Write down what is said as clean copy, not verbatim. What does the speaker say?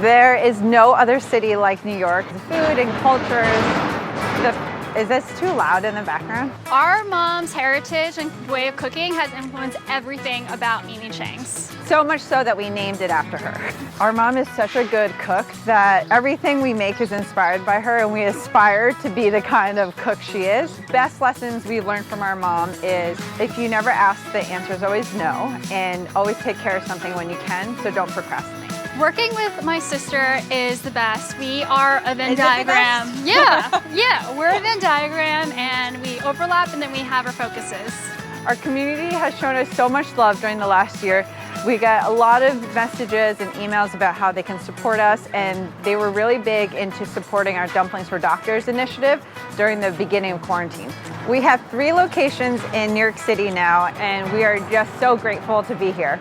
There is no other city like New York. The food and cultures. Is this too loud in the background? Our mom's heritage and way of cooking has influenced everything about Mimi Cheng's. So much so that we named it after her. Our mom is such a good cook that everything we make is inspired by her, and we aspire to be the kind of cook she is. Best lessons we've learned from our mom is if you never ask, the answer is always no, and always take care of something when you can, so don't procrastinate. Working with my sister is the best. We are a Venn Is it the diagram. best? Yeah, we're a Venn diagram and we overlap and then we have our focuses. Our community has shown us so much love during the last year. We got a lot of messages and emails about how they can support us, and they were really big into supporting our Dumplings for Doctors initiative during the beginning of quarantine. We have 3 locations in New York City now, and we are just so grateful to be here.